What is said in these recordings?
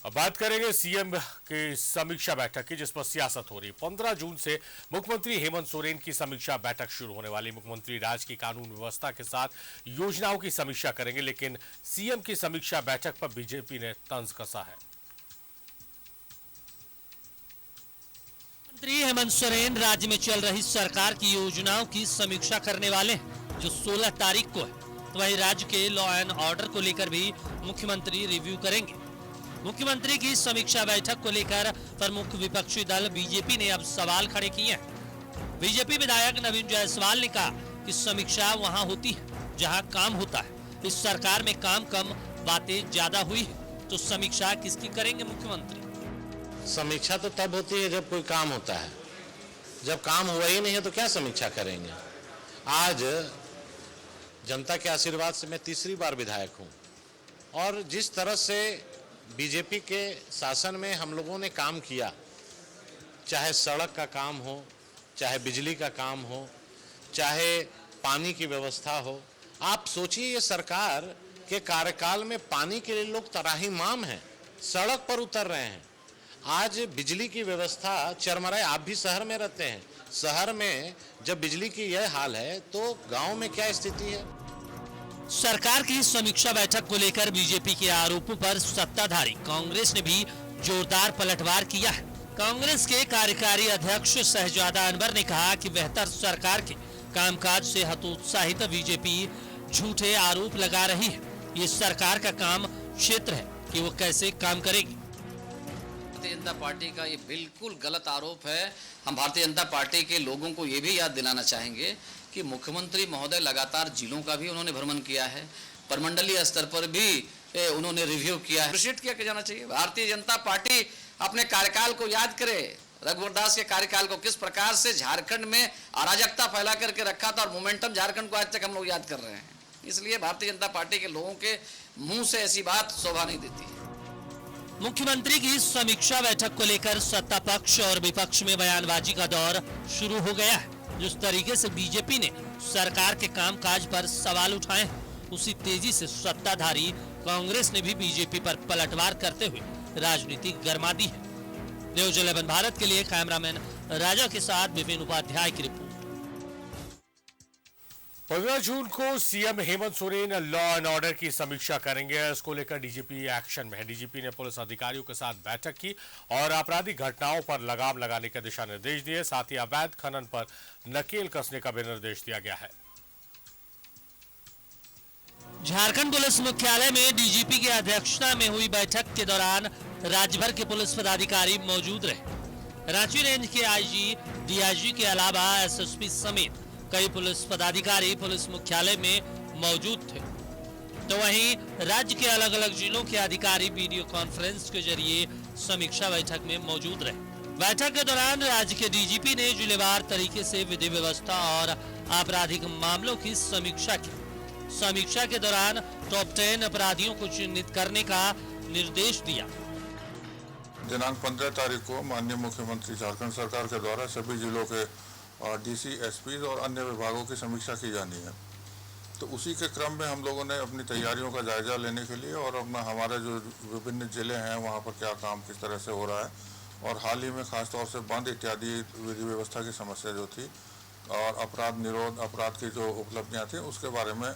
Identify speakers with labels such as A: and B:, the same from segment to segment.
A: अब बात करेंगे सीएम की समीक्षा बैठक की, जिस पर सियासत हो रही। 15 जून से मुख्यमंत्री हेमंत सोरेन की समीक्षा बैठक शुरू होने वाली। मुख्यमंत्री राज्य की कानून व्यवस्था के साथ योजनाओं की समीक्षा करेंगे, लेकिन सीएम की समीक्षा बैठक पर बीजेपी ने तंज कसा है।
B: मुख्यमंत्री हेमंत सोरेन राज्य में चल रही सरकार की योजनाओं की समीक्षा करने वाले हैं, जो 16 तारीख को है। तो वहीं राज्य के लॉ एंड ऑर्डर को लेकर भी मुख्यमंत्री रिव्यू करेंगे। मुख्यमंत्री की समीक्षा बैठक को लेकर प्रमुख विपक्षी दल बीजेपी ने अब सवाल खड़े किए हैं। बीजेपी विधायक नवीन जायसवाल ने कहा कि समीक्षा वहां होती है जहां काम होता है। इस सरकार में काम कम, बातें ज्यादा हुई है, तो समीक्षा किसकी करेंगे मुख्यमंत्री?
C: समीक्षा तो तब होती है जब कोई काम होता है। जब काम हुआ ही नहीं है तो क्या समीक्षा करेंगे। आज जनता के आशीर्वाद से मैं तीसरी बार विधायक हूं, और जिस तरह से बीजेपी के शासन में हम लोगों ने काम किया, चाहे सड़क का काम हो, चाहे बिजली का काम हो, चाहे पानी की व्यवस्था हो। आप सोचिए, ये सरकार के कार्यकाल में पानी के लिए लोग तराहीमाम हैं, सड़क पर उतर रहे हैं। आज बिजली की व्यवस्था चरमराए। आप भी शहर में रहते हैं, शहर में जब बिजली की यह हाल है तो गांव में क्या स्थिति है।
B: सरकार की समीक्षा बैठक को लेकर बीजेपी के आरोपों पर सत्ताधारी कांग्रेस ने भी जोरदार पलटवार किया है। कांग्रेस के कार्यकारी अध्यक्ष शहजादा अनवर ने कहा कि बेहतर सरकार के कामकाज से हतोत्साहित बीजेपी झूठे आरोप लगा रही है। ये सरकार का काम क्षेत्र है कि वो कैसे काम करेगी।
D: भारतीय जनता पार्टी का ये बिल्कुल गलत आरोप है। हम भारतीय जनता पार्टी के लोगों को ये भी याद दिलाना चाहेंगे कि मुख्यमंत्री महोदय लगातार जिलों का भी उन्होंने भ्रमण किया है, प्रमंडलीय स्तर पर भी उन्होंने रिव्यू किया है। अप्रिशिएट किया जाना चाहिए। भारतीय जनता पार्टी अपने कार्यकाल को याद करे, रघुवर दास के कार्यकाल को, किस प्रकार से झारखंड में अराजकता फैला करके रखा था, और मोमेंटम झारखंड को आज तक हम लोग याद कर रहे हैं। इसलिए भारतीय जनता पार्टी के लोगों के मुंह से ऐसी बात शोभा नहीं देती है।
B: मुख्यमंत्री की समीक्षा बैठक को लेकर सत्ता पक्ष और विपक्ष में बयानबाजी का दौर शुरू हो गया है। जिस तरीके से बीजेपी ने सरकार के कामकाज पर सवाल उठाए हैं, उसी तेजी से सत्ताधारी कांग्रेस ने भी बीजेपी पर पलटवार करते हुए राजनीति गरमा दी है। न्यूज 11 भारत के लिए कैमरामैन राजा के साथ विपिन उपाध्याय की रिपोर्ट।
A: 15 जून को CM Hemant Soren law and order की समीक्षा करेंगे। इसको लेकर डीजीपी एक्शन में है। डीजीपी ने पुलिस अधिकारियों के साथ बैठक की और आपराधिक घटनाओं पर लगाम लगाने के दिशा निर्देश दिए। साथ ही अवैध खनन पर नकेल कसने का भी निर्देश दिया गया है।
B: झारखंड पुलिस मुख्यालय में डीजीपी की अध्यक्षता में हुई बैठक के दौरान राज्य भर के पुलिस पदाधिकारी मौजूद रहे। रांची रेंज के आईजी, डीआईजी के अलावा एसएसपी समेत कई पुलिस पदाधिकारी पुलिस मुख्यालय में मौजूद थे। तो वहीं राज्य के अलग अलग जिलों के अधिकारी वीडियो कॉन्फ्रेंस के जरिए समीक्षा बैठक में मौजूद रहे। बैठक के दौरान राज्य के डीजीपी ने जिलेवार तरीके से विधि व्यवस्था और आपराधिक मामलों की समीक्षा की। समीक्षा के दौरान टॉप 10 अपराधियों को चिन्हित करने का निर्देश दिया।
E: दिनांक 15 तारीख को माननीय मुख्यमंत्री झारखंड सरकार के द्वारा सभी जिलों के डीसी, एसपी और अन्य विभागों की समीक्षा की जानी है। तो उसी के क्रम में हम लोगों ने अपनी तैयारियों का जायजा लेने के लिए और अपना हमारे जो विभिन्न जिले हैं वहाँ पर क्या काम किस तरह से हो रहा है, और हाल ही में खासतौर से बंद इत्यादि विधि व्यवस्था की समस्या जो थी और अपराध निरोध, अपराध की जो उपलब्धियाँ थी, उसके बारे में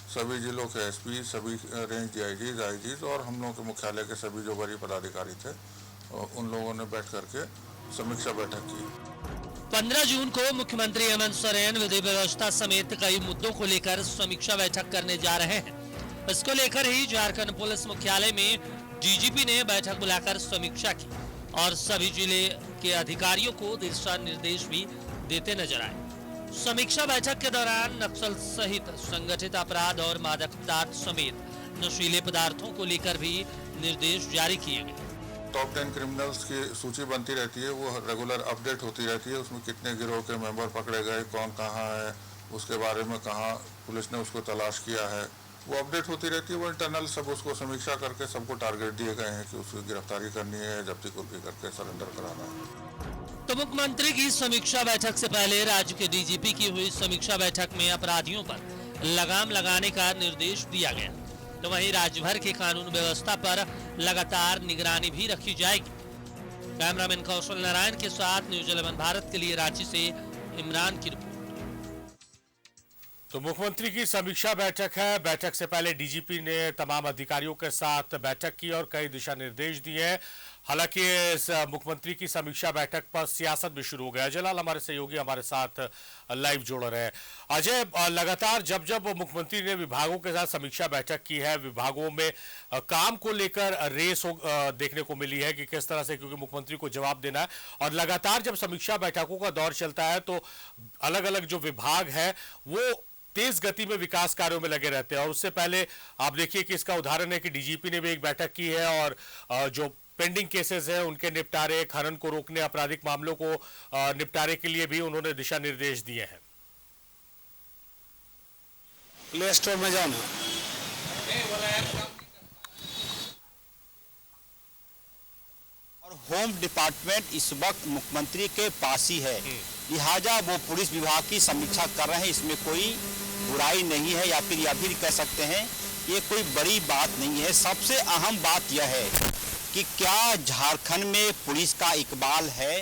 E: सभी जिलों के एसपी, सभी रेंज डीआईजी, आईजी और हम लोगों के मुख्यालय के सभी जो वरीय पदाधिकारी थे, उन लोगों ने बैठ करके समीक्षा बैठक की।
B: 15 जून को मुख्यमंत्री हेमंत सोरेन विधि व्यवस्था समेत कई मुद्दों को लेकर समीक्षा बैठक करने जा रहे हैं। इसको लेकर ही झारखंड पुलिस मुख्यालय में डीजीपी ने बैठक बुलाकर समीक्षा की और सभी जिले के अधिकारियों को दिशा निर्देश भी देते नजर आए। समीक्षा बैठक के दौरान नक्सल सहित संगठित अपराध और मादक पदार्थ समेत नशीले पदार्थों को लेकर भी निर्देश जारी किए गए।
E: टॉप 10 क्रिमिनल्स की सूची बनती रहती है, वो रेगुलर अपडेट होती रहती है। उसमें कितने गिरोह के मेंबर पकड़े गए, कौन कहाँ है, उसके बारे में कहाँ पुलिस ने उसको तलाश किया है, वो अपडेट होती रहती है। वो इंटरनल सब उसको समीक्षा करके सबको टारगेट दिए गए हैं कि उसकी गिरफ्तारी करनी है, जब्ती कुर्की करके सरेंडर कराना है।
B: तो मुख्यमंत्री की समीक्षा बैठक से पहले राज्य के डीजीपी की हुई समीक्षा बैठक में अपराधियों पर लगाम लगाने का निर्देश दिया गया। तो वहीं राज्य भर की कानून व्यवस्था पर लगातार निगरानी भी रखी जाएगी। कैमरामैन कौशल नारायण के साथ न्यूज 11 भारत के लिए रांची से इमरान की रिपोर्ट।
A: तो मुख्यमंत्री की समीक्षा बैठक है। बैठक से पहले डीजीपी ने तमाम अधिकारियों के साथ बैठक की और कई दिशा निर्देश दिए हैं। हालांकि इस मुख्यमंत्री की समीक्षा बैठक पर सियासत भी शुरू हो गया। जलाल हमारे सहयोगी हमारे साथ लाइव जुड़ रहे हैं। अजय, लगातार जब जब मुख्यमंत्री ने विभागों के साथ समीक्षा बैठक की है, विभागों में काम को लेकर रेस देखने को मिली है कि किस तरह से, क्योंकि मुख्यमंत्री को जवाब देना है और लगातार जब समीक्षा बैठकों का दौर चलता है तो अलग अलग जो विभाग है वो तेज गति में विकास कार्यों में लगे रहते हैं। और उससे पहले आप देखिए कि इसका उदाहरण है कि डीजीपी ने भी एक बैठक की है और जो पेंडिंग केसेस हैं उनके निपटारे, खनन को रोकने, आपराधिक मामलों को निपटारे के लिए भी उन्होंने दिशा निर्देश दिए हैं।
F: प्ले स्टोर में जाओ ना। और होम डिपार्टमेंट इस वक्त मुख्यमंत्री के पास ही है, लिहाजा वो पुलिस विभाग की समीक्षा कर रहे हैं। इसमें कोई बुराई नहीं है, या फिर यह भी कह सकते हैं ये कोई बड़ी बात नहीं है। सबसे अहम बात यह है कि क्या झारखंड में पुलिस का इकबाल है,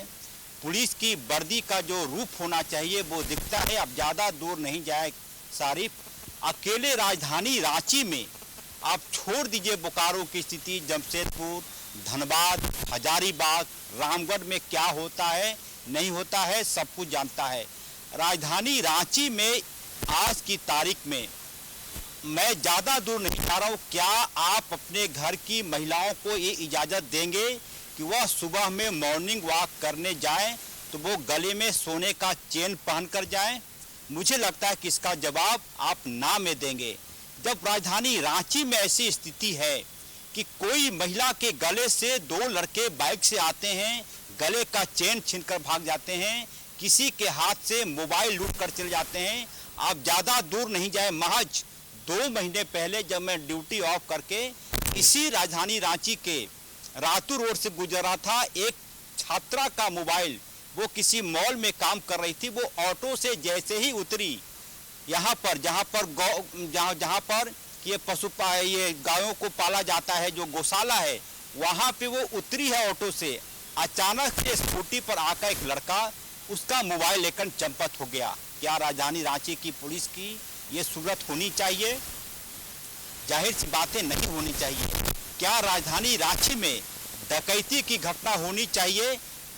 F: पुलिस की वर्दी का जो रूप होना चाहिए वो दिखता है। अब ज़्यादा दूर नहीं जाए सारिफ, अकेले राजधानी रांची में आप छोड़ दीजिए बोकारो की स्थिति, जमशेदपुर, धनबाद, हजारीबाग, रामगढ़ में क्या होता है नहीं होता है सब कुछ जानता है। राजधानी रांची में आज की तारीख में मैं ज़्यादा दूर नहीं जा रहा हूँ, क्या आप अपने घर की महिलाओं को ये इजाज़त देंगे कि वह सुबह में मॉर्निंग वॉक करने जाएं तो वो गले में सोने का चेन पहन कर जाएं? मुझे लगता है कि इसका जवाब आप ना में देंगे। जब राजधानी रांची में ऐसी स्थिति है कि कोई महिला के गले से दो लड़के बाइक से आते हैं, गले का चेन छीनकर भाग जाते हैं, किसी के हाथ से मोबाइल लूट कर चले जाते हैं। आप ज़्यादा दूर नहीं जाए, महज 2 महीने पहले जब मैं ड्यूटी ऑफ करके इसी राजधानी रांची के रातू रोड से गुजर रहा था, एक छात्रा का मोबाइल, वो किसी मॉल में काम कर रही थी, वो ऑटो से जैसे ही उतरी यहाँ पर जहाँ पर ये ये गायों को पाला जाता है, जो गौशाला है, वहाँ पे वो उतरी है ऑटो से, अचानक से स्कूटी पर आकर एक लड़का उसका मोबाइल लेकर चंपत हो गया। क्या राजधानी रांची की पुलिस की ये सूरत होनी चाहिए? जाहिर सी बातें नहीं होनी चाहिए। क्या राजधानी रांची में डकैती की घटना होनी चाहिए?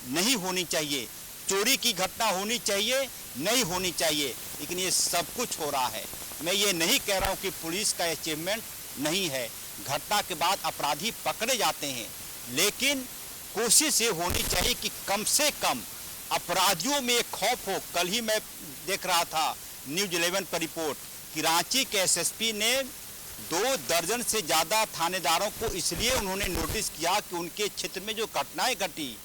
F: नहीं होनी चाहिए। चोरी की घटना होनी चाहिए? नहीं होनी चाहिए। लेकिन ये सब कुछ हो रहा है। मैं ये नहीं कह रहा हूँ कि पुलिस का अचीवमेंट नहीं है, घटना के बाद अपराधी पकड़े जाते हैं, लेकिन कोशिश ये होनी चाहिए कि कम से कम अपराधियों में एक खौफ हो। कल ही मैं देख रहा था न्यूज 11 पर रिपोर्ट कि रांची के एसएसपी ने 2 दर्जन से ज़्यादा थानेदारों को इसलिए उन्होंने नोटिस किया कि उनके क्षेत्र में जो घटनाएं घटी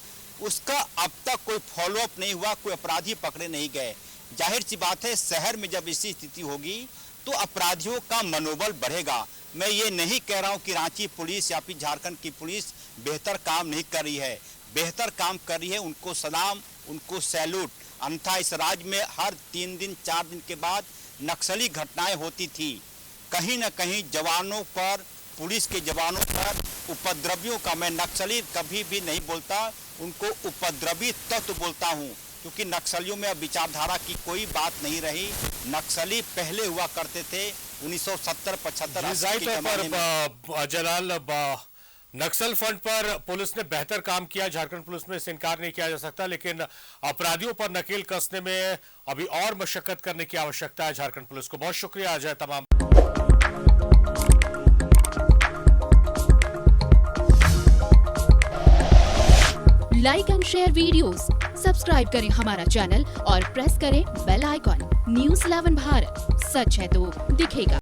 F: उसका अब तक कोई फॉलोअप नहीं हुआ, कोई अपराधी पकड़े नहीं गए। जाहिर सी बात है, शहर में जब ऐसी स्थिति होगी तो अपराधियों का मनोबल बढ़ेगा। मैं ये नहीं कह रहा हूँ कि रांची पुलिस या फिर झारखंड की पुलिस बेहतर काम नहीं कर रही है, बेहतर काम कर रही है, उनको सलाम, उनको सैल्यूट। अन्यथा इस राज्य में हर 3 दिन 4 दिन के बाद नक्सली घटनाएं होती थी। कहीं न कहीं जवानों पर, पुलिस के जवानों पर, उपद्रवियों का, मैं नक्सली कभी भी नहीं बोलता, उनको उपद्रवी तत्व बोलता हूँ, क्योंकि नक्सलियों में अब विचारधारा की कोई बात नहीं रही। नक्सली पहले हुआ करते थे 1970-75
A: पर जलाल, नक्सल फ्रंट पर पुलिस ने बेहतर काम किया, झारखंड पुलिस में इससे इनकार नहीं किया जा सकता, लेकिन अपराधियों पर नकेल कसने में अभी और मशक्कत करने की आवश्यकता है झारखंड पुलिस को। बहुत शुक्रिया अजय। तमाम
G: like and share videos, subscribe करें हमारा चैनल और प्रेस करें बेल आइकॉन। न्यूज़ 11 भारत, सच है तो दिखेगा।